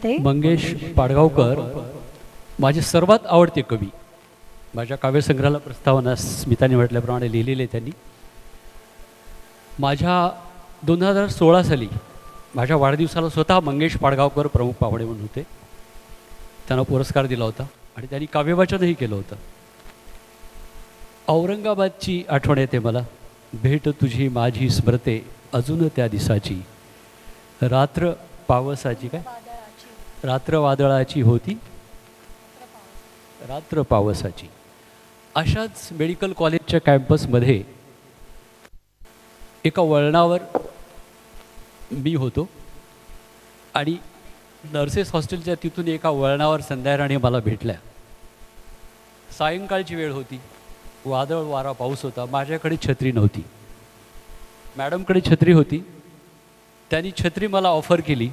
होते। मंगेश पाडगावकर माझे सर्वात आवडते कवी. माझ्या काव्यसंग्रहाला प्रस्तावना स्मिताने म्हटल्याप्रमाणे लिहिलेले त्यांनी. माझ्या 2016 साली माझ्या वाढदिवसाला स्वतः मंगेश पाडगावकर प्रमुख पाहुणे म्हणून होते. त्यांना पुरस्कार दिला होता आणि त्यांनी काव्यवाचनही केलं होतं. औरंगाबादची आठवण येते मला. भेट तुझी माझी स्मरते अजून त्या दिसाची, रात्र पावसाची काय रात्र वादळाची होती, रात्र पावसाची. अशाच मेडिकल कॉलेजच्या कॅम्पसमध्ये एका वळणावर मी होतो आणि नर्सेस हॉस्टेलच्या तिथून एका वळणावर संध्याराणी मला भेटल्या. सायंकाळची वेळ होती, वादळ वारा पाऊस होता. माझ्याकडे छत्री नव्हती, मॅडमकडे छत्री होती. त्यांनी छत्री मला ऑफर केली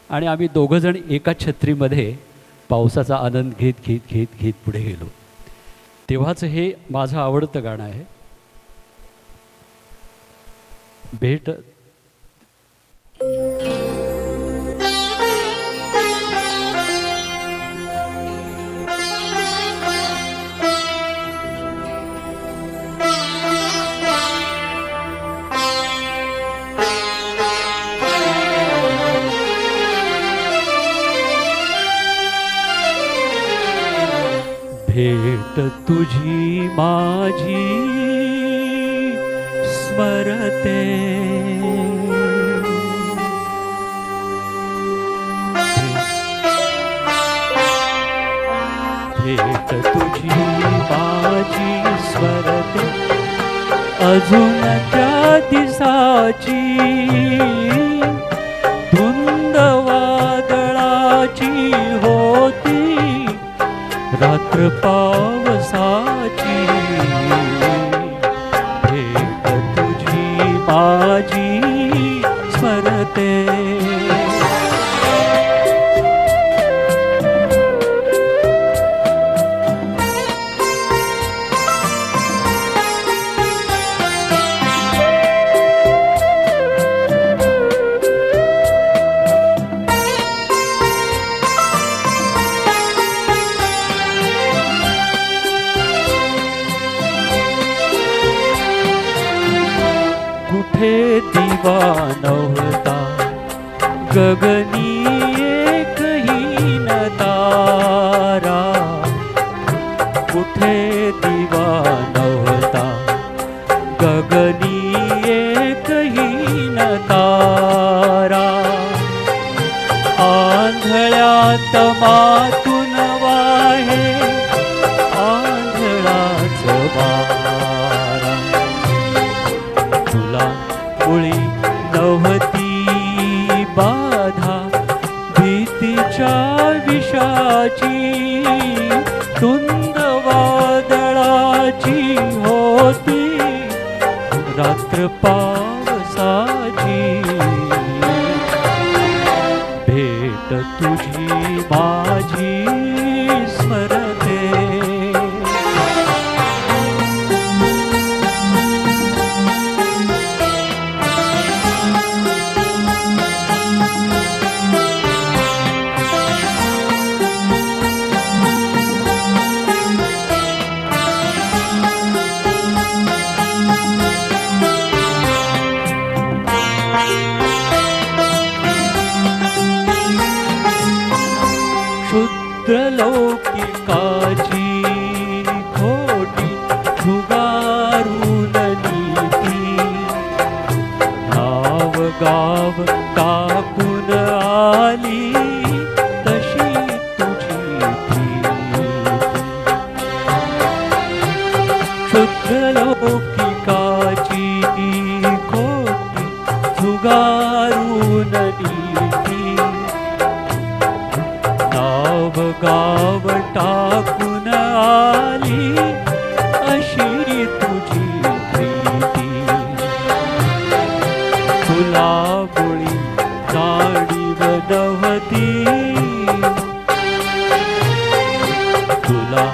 आणि आम्ही दोघंजण एका छत्रीमध्ये पावसाचा आनंद घेत घेत घेत घेत पुढे गेलो. तेव्हाच हे माझं आवडतं गाणं आहे. भेट भेट तुझी माझी स्मरते भेट तुझी माझी स्मरते अजून त्या दिसाची, धुंद वादळाची होती रात्र पावसाची. भेट तुझी माझी स्मरते. कुठे दिवा नव्हता गगनी एकही न तारा, कुठे दिवा नव्हता गगनी एकही न तारा. आंधळ्यात मातून वाहे आंधळाच वारा, तुला मुळी नव्हती बाधा भीतीच्या विषाची, धुंद वादळाची होती रात्र पावसाची. भेट तुझी माझी स्मरते. क्षुद्रलौकिकाची खोटी झुगारून नीती, नाव गाव टाकून आली तशी तुझी प्रीती. क्षुद्रलौकिकाची खोटी झुगारून नीती, नाव गाव टाकून आली अशी तुझी प्रीती. तुला मुळी जाणीव नव्हती, तुला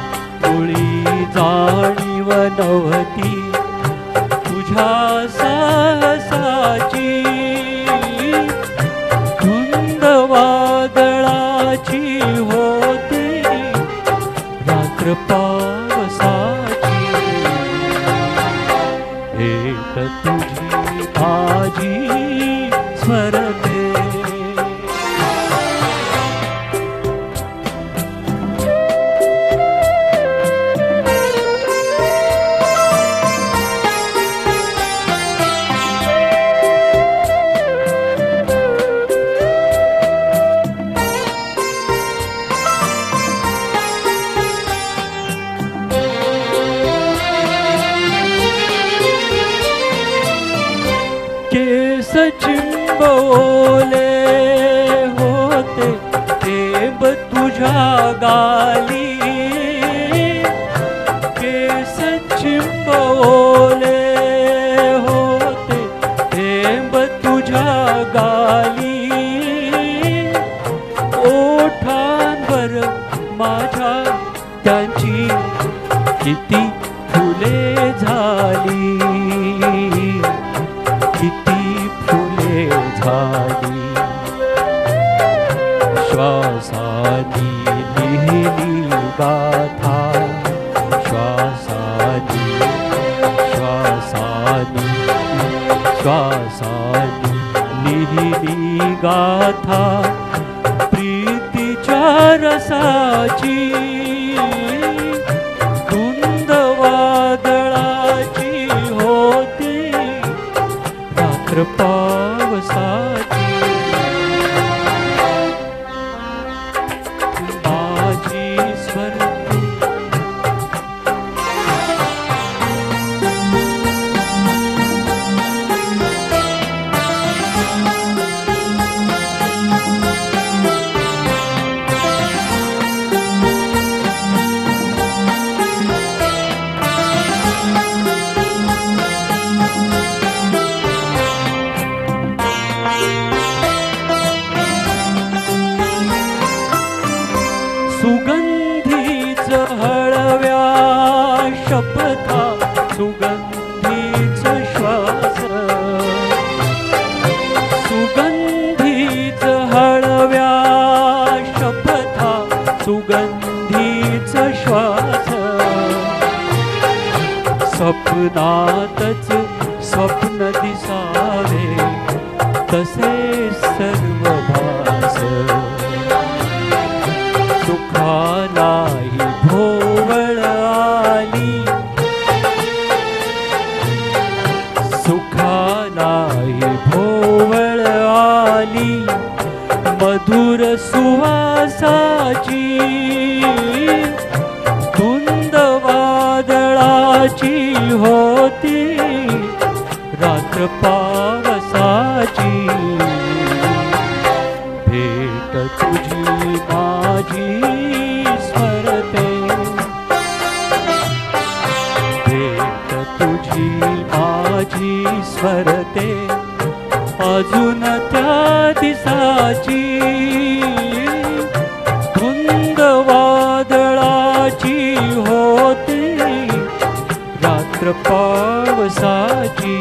मुळी जाणीव नव्हती तुझ्या साहसाची, धुंद वादळा होती रात्र पावसाची भेट तुझी माझी स्मरते केस चिंबवले होते थेंब तुझ्या गाली केस चिंबवले होते थेंब तुझ्या गाली ओठांवर माझ्या त्यांची किती फुले झाली किती फुले झाली श्वासानी लिहिली गाथा श्वासानी श्वासानी श्वासानी लिहिली गाथा प्रीतीच्या रसाची धुंद वादळाची होती रात्र पावसाची माझी स्मरते सुगंधीच हळव्या शपथा सुगंधीच श्वास सुगंधीच हळव्या शपथा सुगंधीच श्वास स्वप्नातच स्वप्न दिसावे तसे सर्व भास सुखालाही भोवळ आली सुखालाही भोवळ आली मधुर सुवासाची धुंद वादळाची होती रात्र पावसाची भेट तुझी माझी स्मरते भेट तुझी माझी स्मरते अजून त्या दिसाची धुंद वादळाची होती रात्र पावसाची